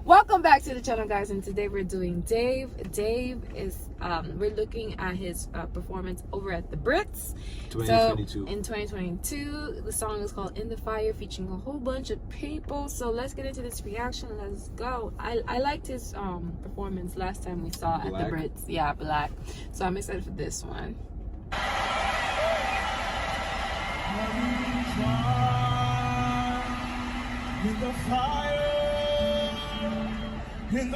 Welcome back to the channel, guys, and today we're doing Dave. Dave is we're looking at his performance over at the BRITs 2022. So in 2022, the song is called In the Fire, featuring a whole bunch of people. So let's get into this reaction. Let's go. I liked his performance last time we saw at the BRITs. Yeah, Black. So I'm excited for this one. In the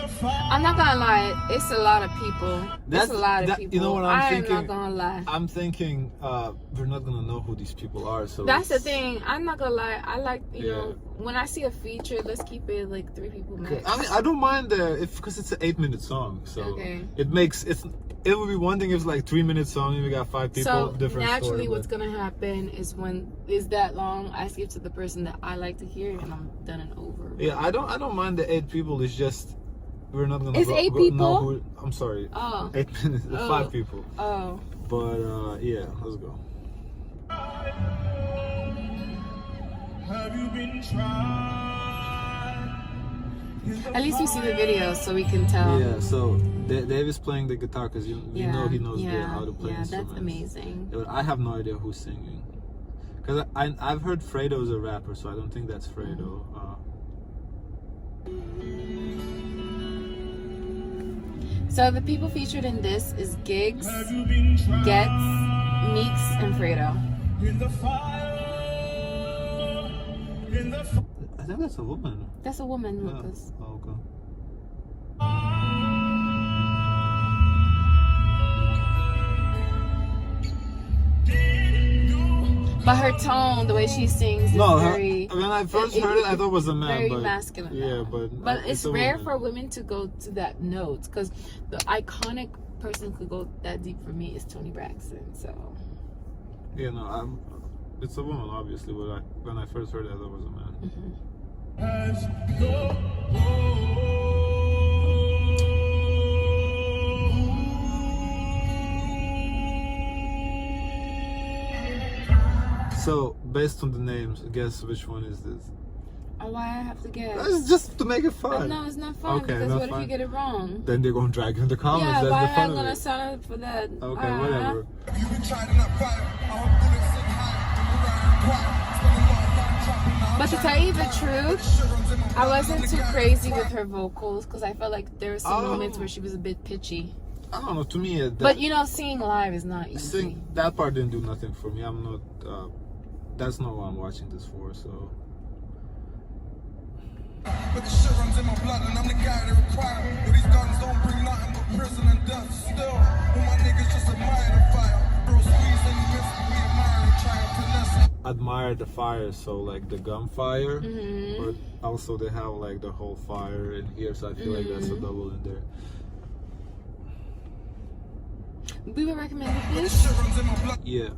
fire. I'm not gonna lie, it's a lot of people. It's a lot of people. You know what I'm thinking? I'm not gonna lie. I'm thinking we're not gonna know who these people are. So that's the thing. I'm not gonna lie. I like you know when I see a feature, let's keep it like 3 people max. I mean, I don't mind because it's an 8-minute song, so it makes It would be one thing if it's like 3-minute song and we got 5 people. So different naturally, story, what's gonna happen is when it's that long, I skip to the person that I like to hear, and I'm done and over. Yeah, I don't mind the 8 people. It's just we're not gonna. It's 8 people. I'm sorry. Oh. 8 minutes. 5 people. Oh. But yeah, let's go. Have you been tried? At least we see the video, so we can tell. Yeah. So Dave is playing the guitar because you know he knows how to play instruments. Yeah, that's amazing. But I have no idea who's singing. Because I've heard Fredo is a rapper, so I don't think that's Fredo. So the people featured in this is Griggs, Ghetts, Meekz, and Fredo. In the fire. I think that's a woman. That's a woman, Yeah. Lucas. Oh, okay. But her tone, the way she sings, is very. When I first heard it, I thought it was a man. Very but, masculine. Yeah, but it's rare woman. for women to go to that note, because the iconic person who could go that deep for me is Toni Braxton. So. Yeah, no, it's a woman, obviously. But when I first heard it, I thought it was a man. So, based on the names, guess which one is this? Oh, why I have to guess? It's just to make it fun. But no, it's not fun, because what if you get it wrong? Then they're going to drag you in the comments. Yeah, That's why the fun am I of going to it. sign up for that? Okay, whatever. You've been trying to not fire. I hope bullets sit high. But to tell you the truth, I wasn't too crazy with her vocals, because I felt like there were some moments where she was a bit pitchy. I don't know, to me... But you know, singing live is not easy. That part didn't do nothing for me. I'm not... that's not what I'm watching this for, so... But the shit runs in my blood, and I'm the guy they require. But these guns don't bring nothing but prison and death. Still, all my niggas just admire the fire. Bro, squeeze and miss, we admire and try and finesse. Admire the fire, so like the gunfire, but also they have like the whole fire in here, so I feel like that's a double in there. We would recommend this. Yeah.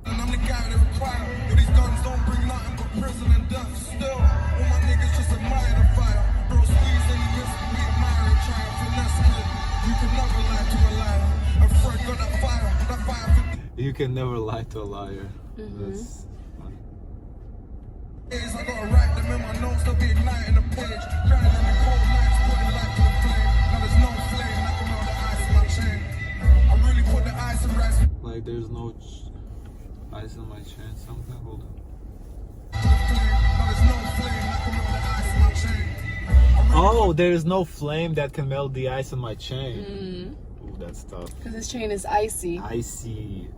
And I'm the guy they require. But these guns don't bring nothing but prison and death. Still, all my niggas just admire the fire. Bro, squeeze and miss, we admire and try and finesse it. You can never lie to a liar. And Fred got that fire. You can never lie to a liar. That's funny. I gotta write them in my notes, they'll be igniting the page. Grinding the cold nights, putting light to the flame. Now there's no flame, like I'm on the ice in my chain. I really put the ice in rice. Like there's no ice in my chain, something. Hold on. Now there's no flame, like I'm on the ice in my chain. Oh, there is no flame that can melt the ice in my chain. Ooh, that's tough. Because this chain is icy. Icy.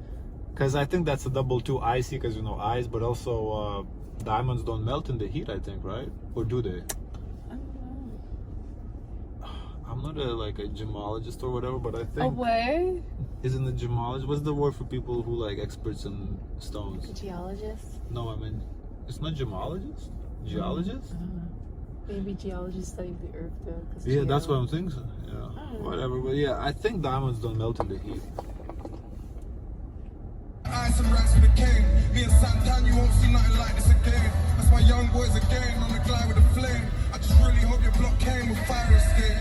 Because I think that's a double 2 icy, because you know ice, but also diamonds don't melt in the heat, I think, right? Or do they? I don't know. I'm not like a gemologist or whatever, but I think... A what? Isn't a gemologist? What's the word for people who like experts in stones? A geologist? No, I mean, it's not gemologist? Geologist? Maybe geologists study the earth though. Yeah, that's what I'm thinking. So. Yeah, whatever. But yeah, I think diamonds don't melt in the heat. Ice and rats for the king. Me and Santan, you won't see nothing like this again. That's my young boys again on the glide with the flame. I just really hope your block came with fire escape.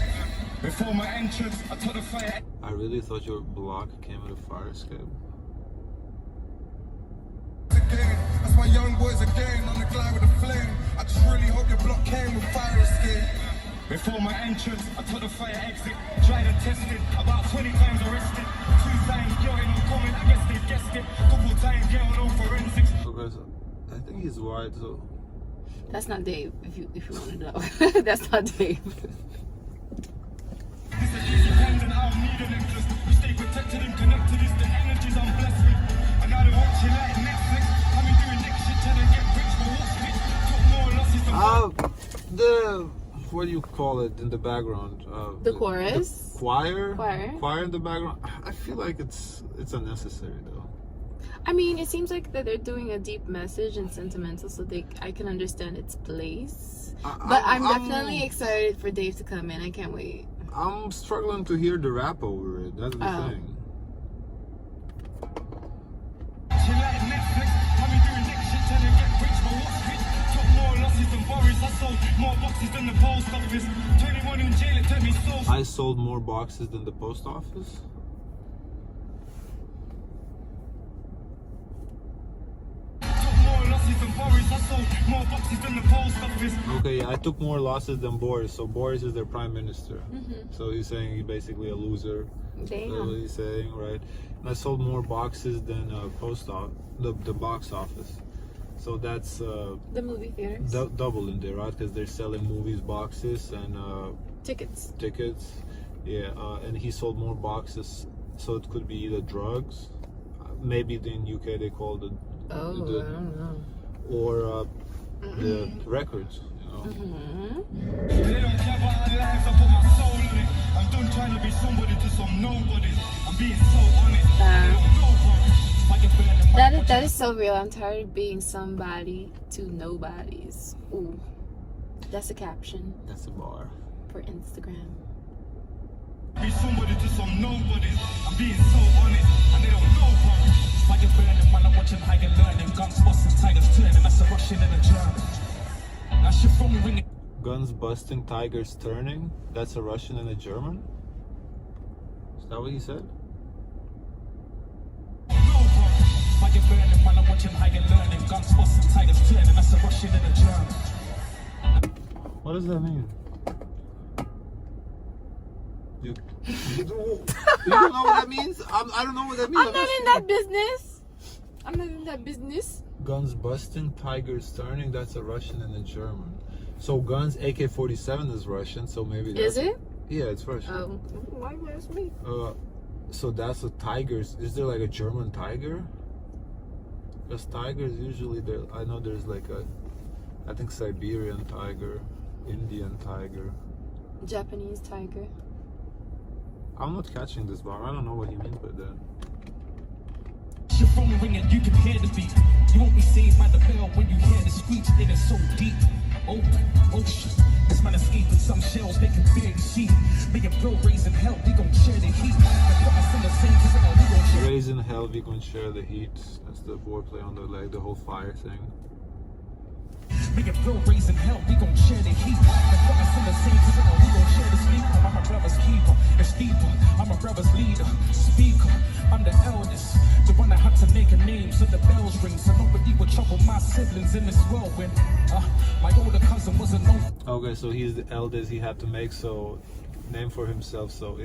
Before my entrance, I told the fire. I really thought your block came with a fire escape. That's my young boys again on the glide with the flame. I just really hope your block came with fire. Before my entrance, I took the fire exit. Tried and tested, about 20 times arrested. 2 times, girl, ain't no comment, I guess they guessed it. Couple times, girl, no forensics. Okay, so I think he's white, so. That's not Dave, if you want to know. That's not Dave. This is easy pendant, I don't need an interest. We stay protected and connected, it's the energies I'm blessed with. And now they're watching like Netflix. I've been doing next shit, trying to get rich for what's rich. Took more losses than What do you call it in the background? The chorus? The choir? Choir in the background. I feel like it's unnecessary though. I mean, it seems like that they're doing a deep message and sentimental, so I can understand its place. But I'm definitely excited for Dave to come in. I can't wait. I'm struggling to hear the rap over it. That's the thing. She like Netflix. I've been doing next shit, trying to get rich for what's rich. Took more losses than Boris. I sold more boxes than the post office. 21 in jail, it took me so. I sold more boxes than the post office. More boxes than the post office. Okay, yeah, I took more losses than Boris. So Boris is their prime minister. So he's saying he's basically a loser. Damn. That's what he's saying, right? And I sold more boxes than the box office. So that's The movie theaters. double in there, right? Because they're selling movies, boxes, and Tickets. Yeah, and he sold more boxes, so it could be either drugs, maybe in UK they call it I don't know. or the records, you know. They don't care about our lives, I put my soul in it. I'm done trying to be somebody to some nobody. I'm being so honest. That is so real. I'm tired of being somebody to nobodies. Ooh, that's a caption That's a bar. for Instagram. Be somebody to some nobody. I'm being so honest, and they don't know about it. Fire burning, man, I'm watching how you're learning. Guns busting, tigers turning, that's a Russian and a German. That's your phone ringing. Guns busting, tigers turning. That's a Russian and a German. Is that what he said? Fire burning, man, I'm watching how you're learning. Guns busting, tigers turning, that's a Russian and a German. What does that mean? You don't know what that means? I don't know what that means. I'm not in that business. I'm not in that business. Guns busting, tigers turning. That's a Russian and a German. So guns, AK-47 is Russian. So maybe that's Is it? Yeah, it's Russian. Oh, why you ask me? So that's a tigers. Is there like a German tiger? Because tigers usually there. I know there's like I think Siberian tiger, Indian tiger. Japanese tiger. I'm not catching this bar. I don't know what he means by that. Your phone ringing, you can hear the beat. You won't be saved by the bell when you hear the screech. It is so deep. Ocean. This man escaping some shells they can barely see. Making bro raising hell, we gon' share the heat. Raising hell, we gon' share the heat. That's the foreplay on the leg, the whole fire thing. Making bro raising hell, we gon' share the heat. The brothers in the same cell, we gon' share the sleeper. I'm a brother's keeper, a steeper. I'm a brother's leader, speaker. I'm the eldest, the one that had to make a name so the bells ring. So nobody would trouble my siblings in this whirlwind. My older cousin wasn't known. Okay, so he's the eldest. He had to make name for himself. So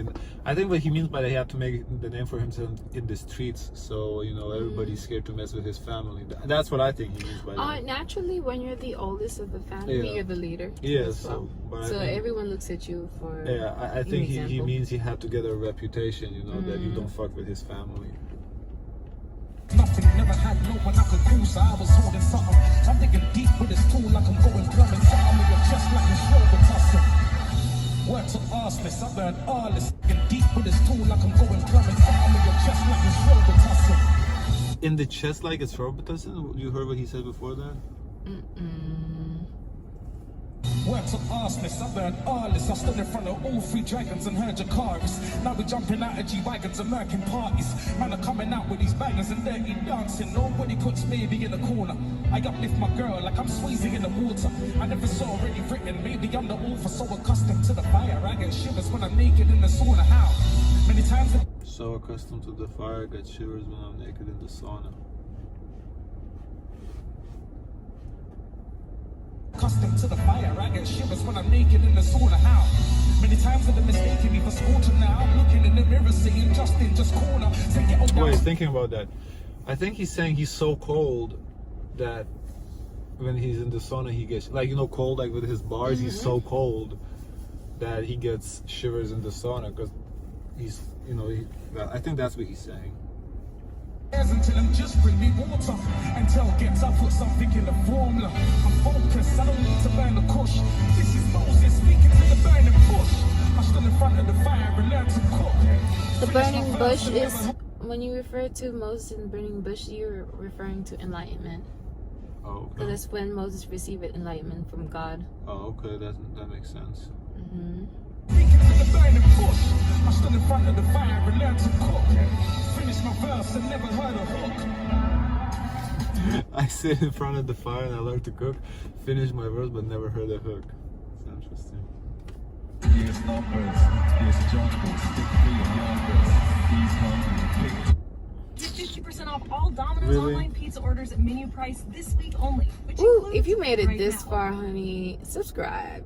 I think what he means by that, he had to make the name for himself in the streets. So everybody's scared to mess with his family. That's what I think he means by that. Naturally, when you're the oldest of the family, you're the leader. Yeah. So everyone looks at you for. Yeah, I think he means he had to get a reputation. That you don't fuck with his family. Nothing, never had no one I could cruise, so I was holding something. I'm digging deep with this tool like I'm going plumbing. Something with your chest like it's Fredo Ghetts. Word to arsonist, I learned all this. Digging deep with this tool like I'm going plumbing. Something with your chest like it's Fredo Ghetts. In the chest like it's Fredo Ghetts? You heard what he said before that? Word to arsonist, I learned all this. I stood in front of all 3 dragons and heard your chorus. Now we jumping out of G-Wagons and American parties. Man are coming out with these bangers and dirty dancing. Nobody puts baby in the corner. I uplift my girl like I'm squeezing in the water. And if it's already written, maybe I'm the author. So accustomed to the fire, I get shivers when I'm naked in the sauna. How? Many times. So accustomed to the fire, I get shivers when I'm naked in the sauna. Accustomed to the fire, I get shivers when I'm naked in the sauna. How many times have they mistaken me for slaughter? Now I'm looking in the mirror saying Justin, just corner. Take it on down. Wait, thinking about that, I think he's saying he's so cold that when he's in the sauna he gets, like, you know, cold, like with his bars, he's so cold that he gets shivers in the sauna because he's, you know, I think that's what he's saying. Until them just bring me water. Until Ghetts, I put something in the formula. I'm focused, I don't need to burn the kush. This is Moses speaking to the burning bush. I stood in front of the fire and learned to cook. The burning bush is, when you refer to Moses and burning bush, you're referring to enlightenment. Oh, Because that's when Moses received enlightenment from God. oh, okay, that makes sense. Speaking to the burning bush. I stood in front of the fire and learned to cook. Finished my verse and never heard a hook. I sit in front of the fire and I learned to cook, finish my verse, but never heard a hook. It's interesting. Here's numbers, here's jungles, stick to your youngers. He's hungry, Get 50% off all Domino's Really? online pizza orders at menu price this week only. Which Ooh, includes if you made it right this now. far, honey, subscribe.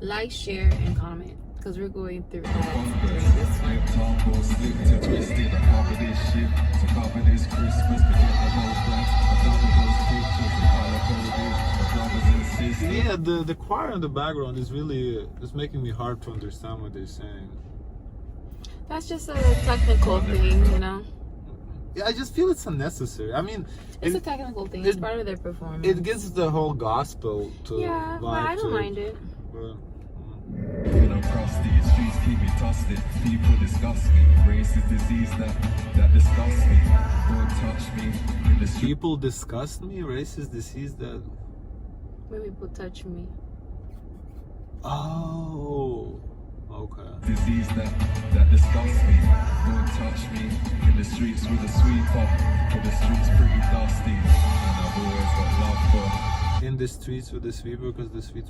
Like, share, and comment. Because we're going through ads during this one. tumble, slip to twisted. I cover this shit, to cover this Christmas. To get the whole friends, I cover those pictures. The color coded, my brothers and sisters. Yeah, the choir in the background is really, it's making me hard to understand what they're saying. That's just a technical thing, you know? Yeah, I just feel it's unnecessary. I mean, It's a it, technical thing. It's it- part of their performance. it gives the whole gospel to Yeah, but vibe I don't to mind it. But, You know, crusty, streets keep me toasted. People disgust me. Race is disease that disgusts me. Don't touch me in the street. people disgust me. Racist disease that. When people touch me. Oh, okay. Disease that disgusts me. Don't touch me in the streets with a sweeper. For the streets pretty dusty. And I've always got love for. In the streets with the sweeper, because the streets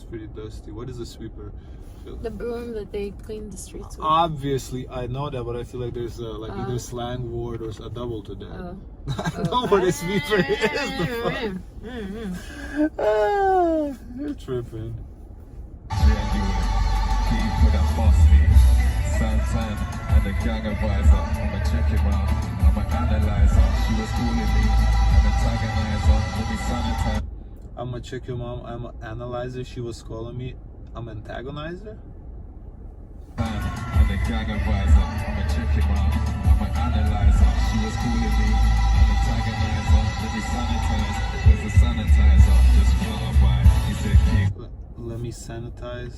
pretty dusty. What is a sweeper? The broom that they clean the streets with. Obviously, I know that, but I feel like there's like either slang word or a double to that. Oh. I know what a sweeper is. The fuck? Ah, you're tripping. Genuine. People that boss me. Santan and the gang advisor. I'ma check him out. I'm an analyzer. She was calling me an antagonizer. Let me sanitize. I'ma check your mom. I'm an analyzer. She was calling me. I'm an antagonizer. And the gang advisor. I'ma check him out. I'm an analyzer. She was calling me an antagonizer. Let me sanitize. Where's the sanitizer? Just fly by. He said, King. Let me sanitize.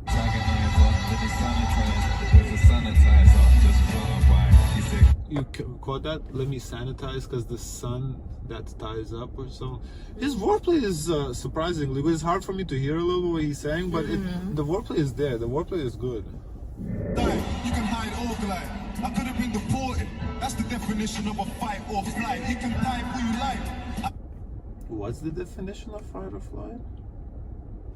Antagonizer. Let me sanitize. Where's the sanitizer? Just fly by. He said, You caught that? Let me sanitize because the sun that ties up or something. His wordplay is surprisingly good. It's hard for me to hear a little what he's saying, but the wordplay is there. The wordplay is good. you can hide or glide. I could have been deported. That's the definition of a fight or flight. You can type who you like. What's the definition of fight or flight?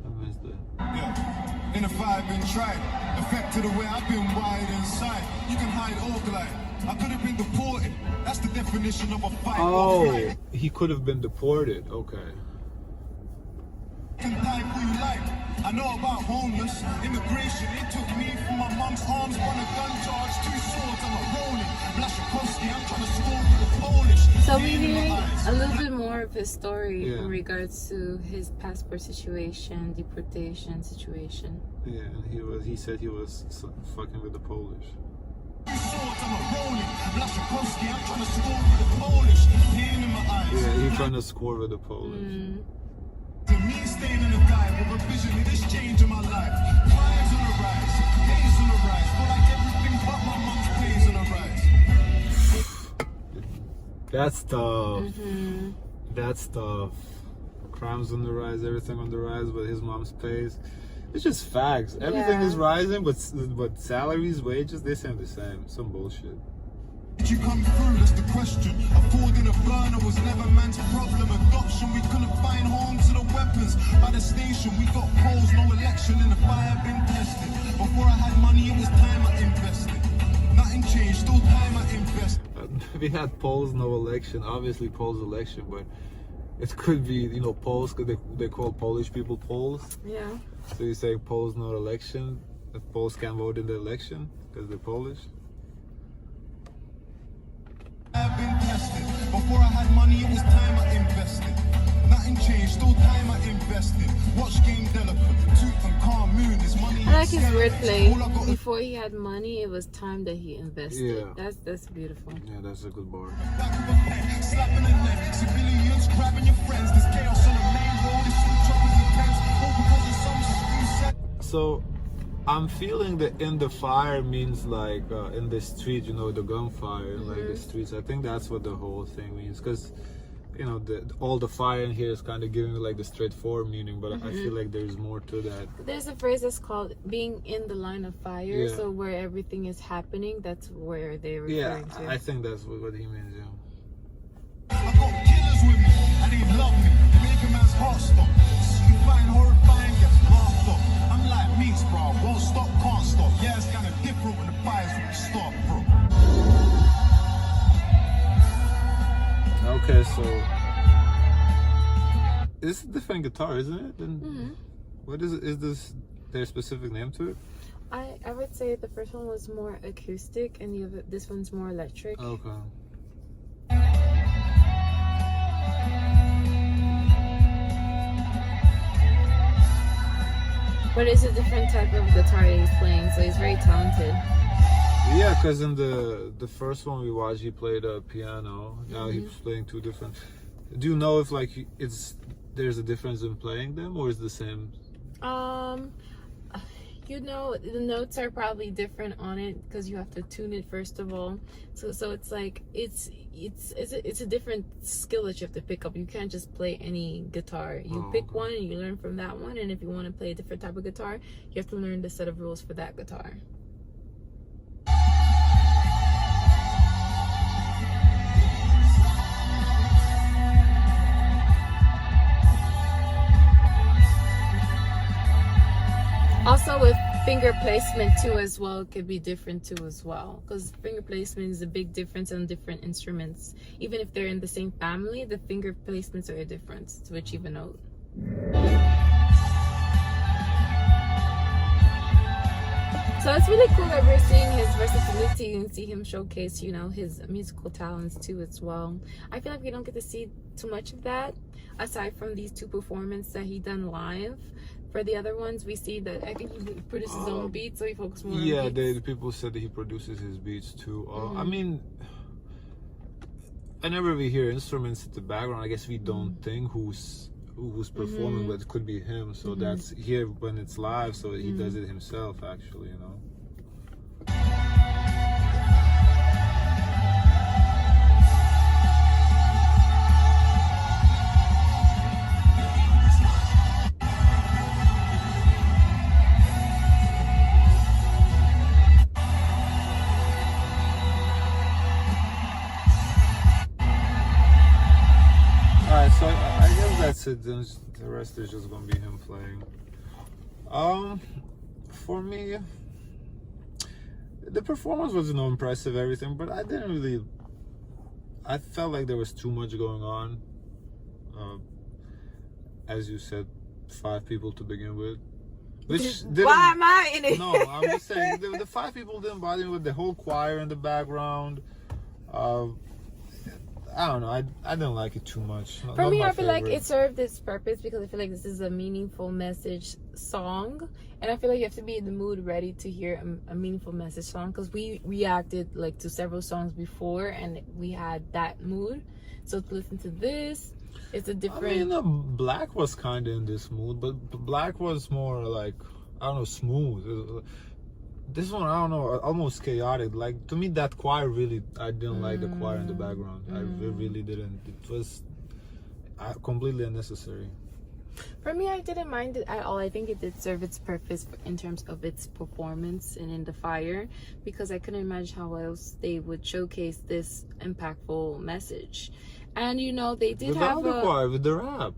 I missed that. Yeah. In a fire, been tried. Affected the way I've been wired inside. You can hide or glide. I could have been deported. That's the definition of a fight or Oh, flight. he could have been deported. Okay. You can type who you like. I know about homeless. Immigration, it took me from my mum's arms. One a gun charge, 2 swords, I'm a rolling. Blaszczykowski, I'm trying to score with the Polish. So we're Pain in my hearing eyes. a little bit more of his story Yeah. in regards to his passport situation, deportation situation. Yeah, and he said he was fucking with the Polish. 2 swords, I'm a rolling. Blaszczykowski, I'm trying to score with the Polish. Pain in my eyes. Yeah, he's trying to score with the Polish. To me, staying in a guy with a vision of this change in my life. Crimes on the rise, days on the rise. But like everything but my mom's pays on the rise. That's tough. That's tough. Crimes on the rise, everything on the rise, but his mom's pays. It's just facts. Everything Yeah. is rising, but salaries, wages, they sound the same. Some bullshit. Did you come through? That's the question. Affording a burner was never man's problem. Adoption, we couldn't find homes to the weapons. By the station, we got polls, no election, and the fire been tested. Before I had money, it was time I invested. Nothing changed, still time I invested. We had polls, no election. Obviously, polls, election, but It could be, you know, Poles, because they call Polish people Poles. Yeah. So you say Poles no election, the Poles can't vote in the election because they're Polish. I've been tested. Before I had money, it was time I invested. Nothing changed, still time I invested. Watch game delicate, tooth and calm moon is money. I like his wordplay. All I got is Before he had money, it was time that he invested. Yeah. That's beautiful. Yeah, that's a good bar. back of a pen, slapping the neck. Civilians grabbing your friends. There's chaos on the main road. It's some choppers and tents. All because of some screw set. So I'm feeling that in the fire means like in the street, you know, the gunfire, like the streets. I think that's what the whole thing means, because you know, all the fire in here is kind of giving me like the straightforward meaning, but I feel like there's more to that. There's a phrase that's called being in the line of fire. Yeah. So where everything is happening, that's where they're Yeah, referring to. I think that's what he means. Yeah. I got killers with me, and they love me. Make a man's heart stop. You find horrifying, gets laughed off. I'm like Meekz, bro. Won't stop, can't stop. Yeah, it's kind of different when the fires start, bro. Okay, so it's a different guitar, isn't it? Then what is it? Is this their specific name to it? I would say the first one was more acoustic, and this one's more electric. Okay. But it's a different type of guitar that he's playing, so he's very talented. Yeah, because in the first one we watched, he played a piano. Now he's playing two different. Do you know if like there's a difference in playing them, or is the same? You know, the notes are probably different on it because you have to tune it first of all. So it's like it's a different skill that you have to pick up. You can't just play any guitar. You pick one and you learn from that one. And if you want to play a different type of guitar, you have to learn the set of rules for that guitar. Also with finger placement too as well, it could be different too as well, because finger placement is a big difference on different instruments. Even if they're in the same family, the finger placements are a difference to achieve a note. So it's really cool that we're seeing his versatility and see him showcase, you know, his musical talents too as well. I feel like we don't get to see too much of that aside from these two performances that he done live. For the other ones, we see that I think he produces his own beats, so he focuses more on Yeah, beats. the people said that he produces his beats too. I mean, whenever we hear instruments in the background, I guess we don't think who's performing, but it could be him. So that's here when it's live, so he does it himself actually, you know. Alright, so I guess that's it. Then the rest is just gonna be him playing. For me, the performance was, you know, impressive, everything, but I didn't really. I felt like there was too much going on. As you said, 5 people to begin with. Which didn't, Why am I in it? no, I'm just saying the 5 people didn't bother me with the whole choir in the background. I don't know. I didn't like it too much. For Not me, my I feel like favorite. it served its purpose because I feel like this is a meaningful message song, and I feel like you have to be in the mood ready to hear a meaningful message song, because we reacted like to several songs before and we had that mood. So to listen to this, it's a different. I mean, Black was kind of in this mood, but Black was more like, I don't know, smooth. This one, I don't know, almost chaotic. Like, to me, that choir really, I didn't like the choir in the background. I really didn't. It was completely unnecessary. For me, I didn't mind it at all. I think it did serve its purpose in terms of its performance and in the fire, because I couldn't imagine how else they would showcase this impactful message. And you know, they did Without have the choir, with the rap.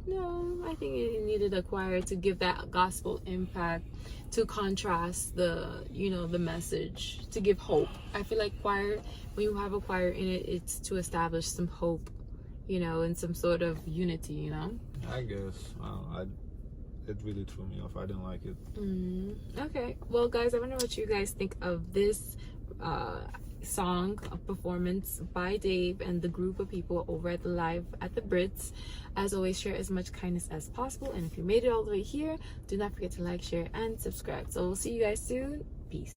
No, I think it needed a choir to give that gospel impact, to contrast the, you know, the message, to give hope. I feel like choir, when you have a choir in it, it's to establish some hope you know, in some sort of unity, you know. I guess it really threw me off. I didn't like it. Okay, well guys, I wonder what you guys think of this song performance by Dave and the group of people over at the live at the Brits. As always, share as much kindness as possible, and if you made it all the way here, do not forget to like, share, and subscribe. So we'll see you guys soon. Peace.